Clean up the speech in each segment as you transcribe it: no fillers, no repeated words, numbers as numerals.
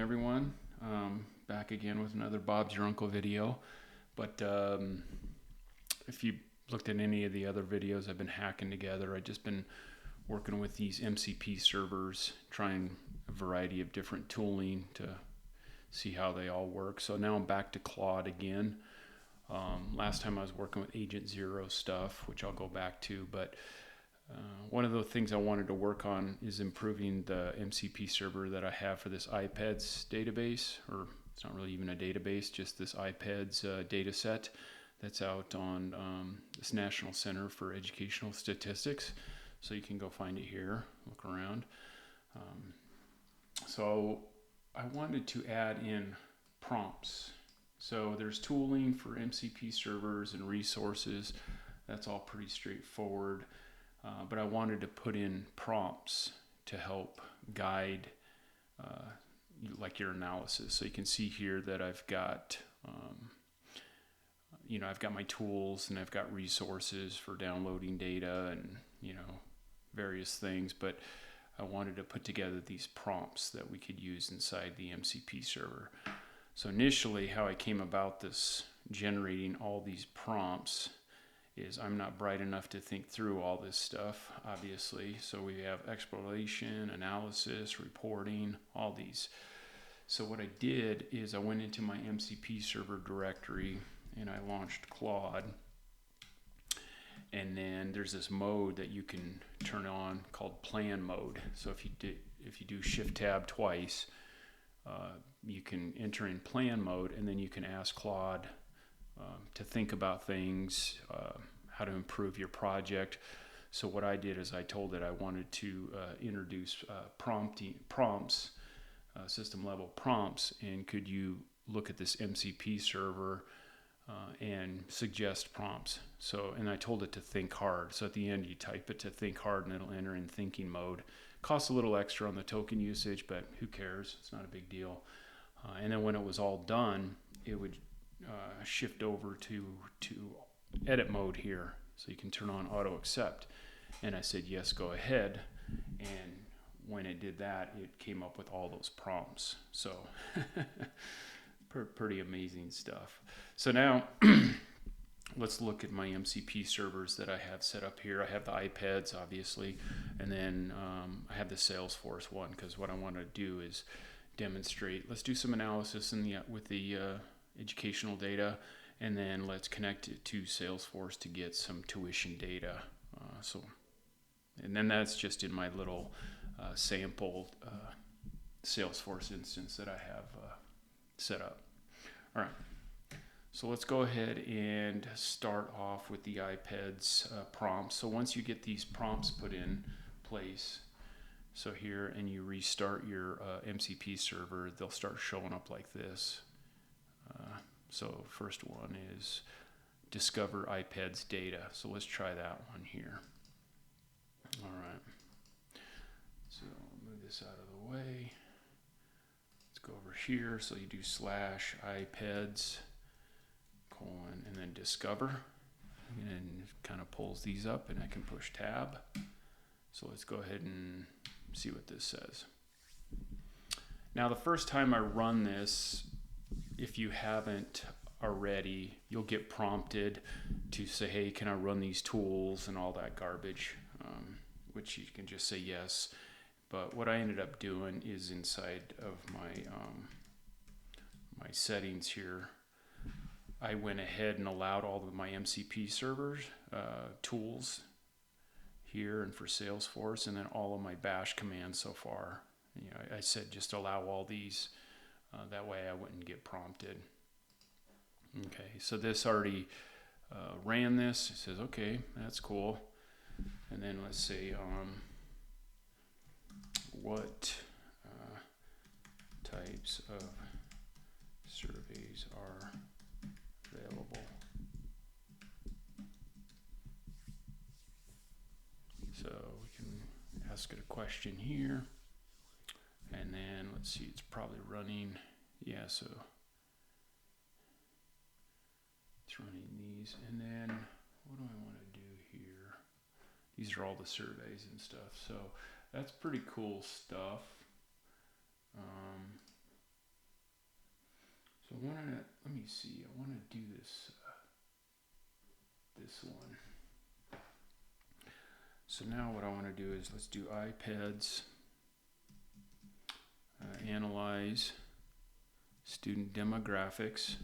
Everyone, back again with another Bob's Your Uncle video. But if you looked at any of the other videos I've been hacking together, I've just been working with these MCP servers, trying a variety of different tooling to see how they all work. So now I'm back to Claude again. Last time I was working with Agent Zero stuff, which I'll go back to, but one of the things I wanted to work on is improving the MCP server that I have for this IPEDS database, or it's not really even a database, just this IPEDS data set that's out on this National Center for Educational Statistics. So you can go find it here, look around. So I wanted to add in prompts. So there's tooling for MCP servers and resources. That's all pretty straightforward. But I wanted to put in prompts to help guide like your analysis. So you can see here that I've got, I've got my tools and I've got resources for downloading data and, various things. But I wanted to put together these prompts that we could use inside the MCP server. So initially, how I came about this generating all these prompts is I'm not bright enough to think through all this stuff, obviously. So we have exploration, analysis, reporting, all these. So what I did is I went into my MCP server directory and I launched Claude. And then there's this mode that you can turn on called plan mode. So if you do Shift Tab twice, you can enter in plan mode, and then you can ask Claude to think about things, how to improve your project. So what I did is I told it I wanted to introduce prompts, system level prompts, and could you look at this MCP server and suggest prompts. So, and I told it to think hard. So at the end you type it to think hard and it'll enter in thinking mode. Costs a little extra on the token usage, but who cares? It's not a big deal. And then when it was all done, it would shift over to edit mode here. So you can turn on auto accept. And I said, yes, go ahead. And when it did that, it came up with all those prompts. So pretty amazing stuff. So now let's look at my MCP servers that I have set up here. I have the IPEDS, obviously, and then I have the Salesforce one, because what I want to do is demonstrate. Let's do some analysis with the educational data, and then let's connect it to Salesforce to get some tuition data. And then that's just in my little sample Salesforce instance that I have set up. All right. So let's go ahead and start off with the IPEDS prompts. So once you get these prompts put in place, so here, and you restart your MCP server, they'll start showing up like this. So first one is discover IPEDS data. So let's try that one here. All right. So I'll move this out of the way. Let's go over here. So you do /IPEDS : and then discover, and it kind of pulls these up, and I can push tab. So let's go ahead and see what this says. Now the first time I run this, if you haven't already, you'll get prompted to say, hey, can I run these tools and all that garbage, which you can just say yes. But what I ended up doing is inside of my my settings here, I went ahead and allowed all of my MCP servers tools here and for Salesforce, and then all of my bash commands so far. I said just allow all these, that way I wouldn't get prompted. Okay, so this already ran this. It says, okay, that's cool. And then let's say what types of surveys are available. So we can ask it a question here, and then let's see, it's probably running. Yeah, so it's running these, and then what do I want to do here? These are all the surveys and stuff, so that's pretty cool stuff. see. I want to do this this one. So now what I want to do is let's do IPEDS, analyze student demographics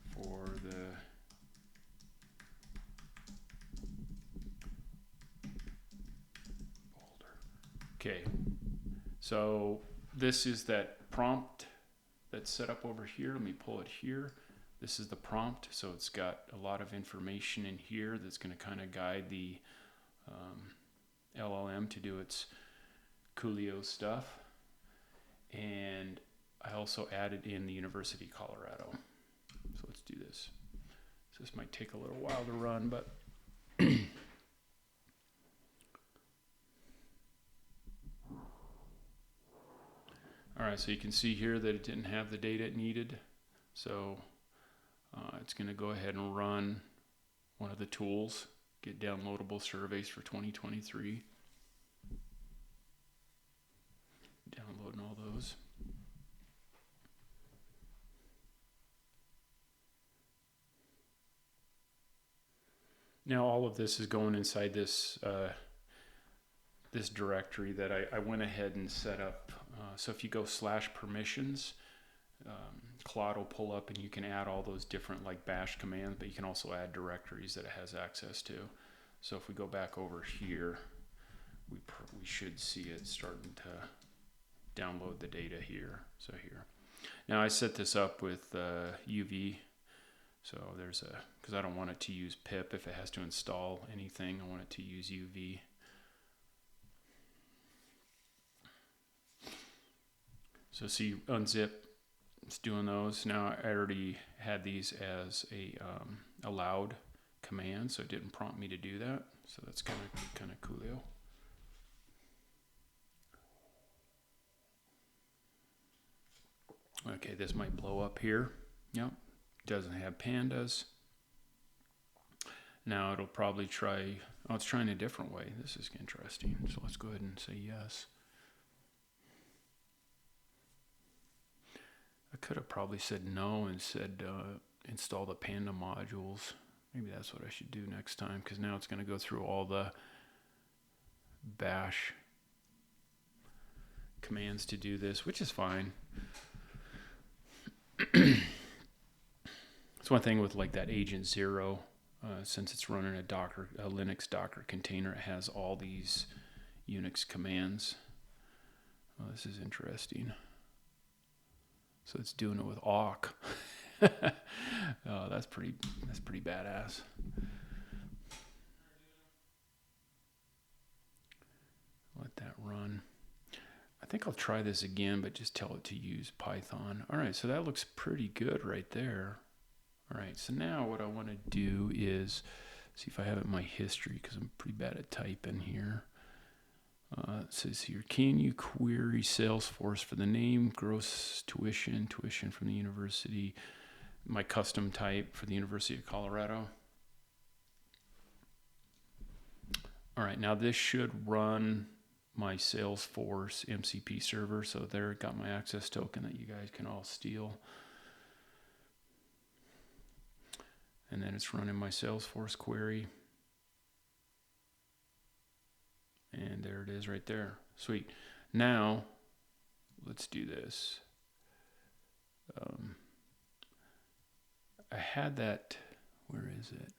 for the okay. So this is that prompt that's set up over here. Let me pull it here. This is the prompt, so it's got a lot of information in here that's going to kind of guide the LLM to do its Coolio stuff. And I also added in the University of Colorado. So let's do this. So this might take a little while to run, but all right, so you can see here that it didn't have the data it needed. So it's going to go ahead and run one of the tools, get downloadable surveys for 2023. Downloading all those. Now all of this is going inside this this directory that I went ahead and set up. So if you go /permissions, Claude will pull up and you can add all those different like bash commands, but you can also add directories that it has access to. So if we go back over here, we should see it starting to download the data here. So here. Now I set this up with UV. So there's because I don't want it to use pip if it has to install anything. I want it to use UV. So see, unzip, it's doing those. Now I already had these as a allowed command, so it didn't prompt me to do that. So that's kind of coolio. Okay, this might blow up here. Yep, doesn't have pandas. Now it'll probably try, oh, it's trying a different way. This is interesting. So let's go ahead and say yes. I could have probably said no and said install the panda modules. Maybe that's what I should do next time, because now it's going to go through all the bash commands to do this, which is fine. It's one thing with like that agent 0, since it's running a Linux Docker container, it has all these Unix commands. Oh, this is interesting. So it's doing it with awk. Oh, that's pretty badass. Let that run. I think I'll try this again, but just tell it to use Python. All right, so that looks pretty good right there. All right, so now what I want to do is see if I have it in my history, because I'm pretty bad at typing here. It says here, can you query Salesforce for the name, gross tuition from the university, my custom type for the University of Colorado. All right, now this should run my Salesforce MCP server. So there, got my access token that you guys can all steal. And then it's running my Salesforce query. And there it is right there. Sweet. Now, let's do this. I had that, where is it?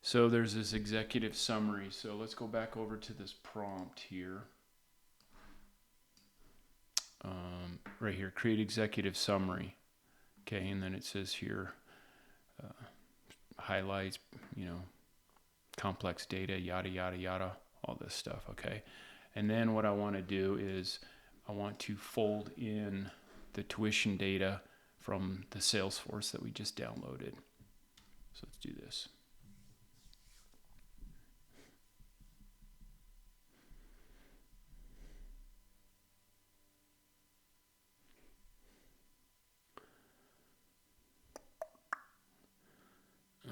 So there's this executive summary. So let's go back over to this prompt here. Right here, create executive summary. Okay, and then it says here, highlights, complex data, yada, yada, yada, all this stuff, okay? And then what I want to do is I want to fold in the tuition data from the Salesforce that we just downloaded. So let's do this.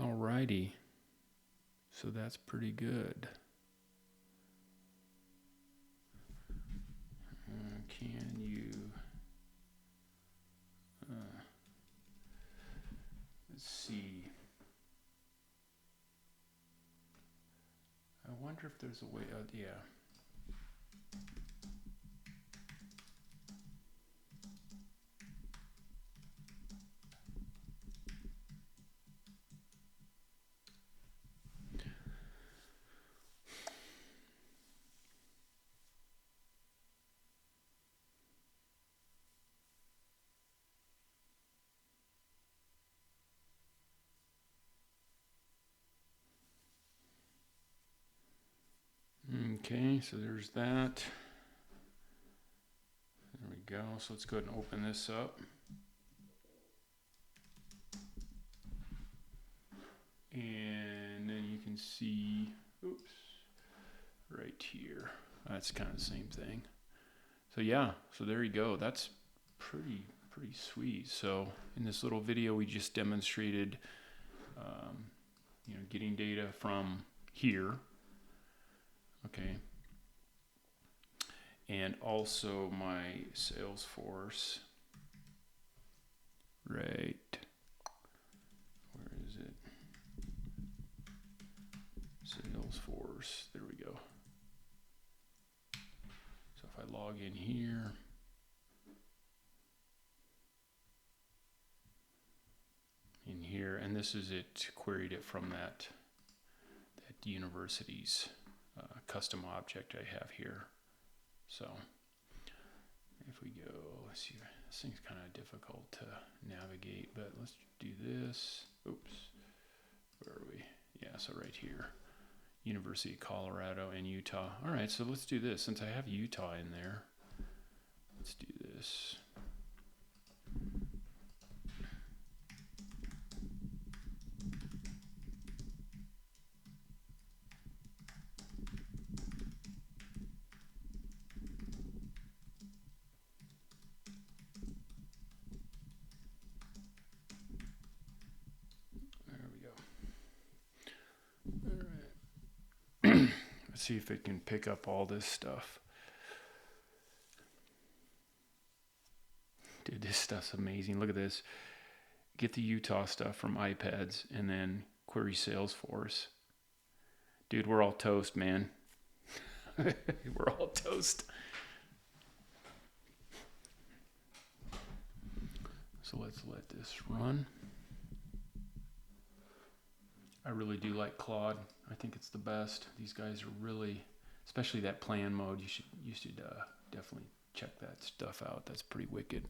Alrighty, so that's pretty good. Can you wonder if there's a way, yeah. Okay, so there's that. There we go. So let's go ahead and open this up. And then you can see, oops, right here. That's kind of the same thing. So yeah, so there you go. That's pretty sweet. So in this little video, we just demonstrated, getting data from here. Okay. And also my Salesforce, right, where is it? Salesforce, there we go. So if I log in here, and this is it, queried it from that university's custom object I have here. So if we go, let's see, this thing's kind of difficult to navigate, but let's do this. Oops, where are we? Yeah, so right here, University of Colorado and Utah. All right, so let's do this. Since I have Utah in there, let's do this. Let's see if it can pick up all this stuff. Dude, this stuff's amazing. Look at this. Get the Utah stuff from IPEDS and then query Salesforce. Dude, we're all toast, man. We're all toast. So let's let this run. I really do like Claude. I think it's the best. These guys are really, especially that plan mode. You should definitely check that stuff out. That's pretty wicked.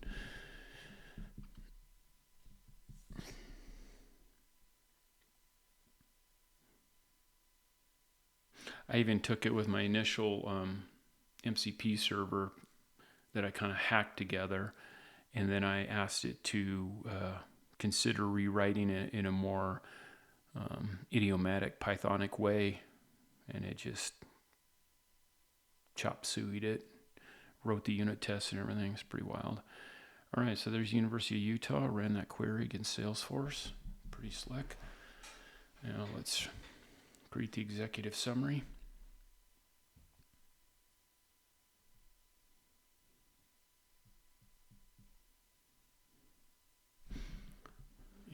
I even took it with my initial MCP server that I kind of hacked together, and then I asked it to consider rewriting it in a more idiomatic Pythonic way, and it just chop sueyed it, wrote the unit tests and everything. It's pretty wild. All right, so there's University of Utah. Ran that query against Salesforce. Pretty slick. Now let's create the executive summary.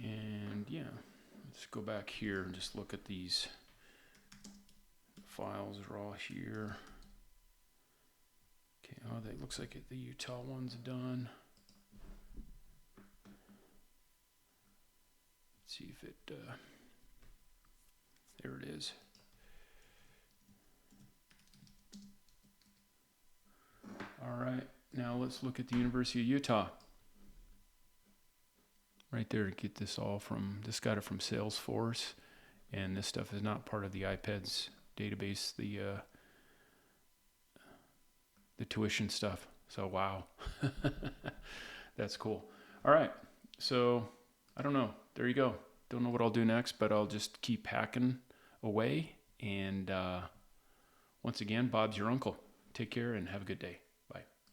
And yeah, let's go back here and just look at these. The files are all here. Okay, oh, that looks like the Utah one's done. Let's see if it, there it is. All right, now let's look at the University of Utah. Right there, get this all from, this got it from Salesforce, and this stuff is not part of the IPEDS database, the tuition stuff. So wow, that's cool. All right, so I don't know. There you go. Don't know what I'll do next, but I'll just keep hacking away. And once again, Bob's your uncle. Take care and have a good day.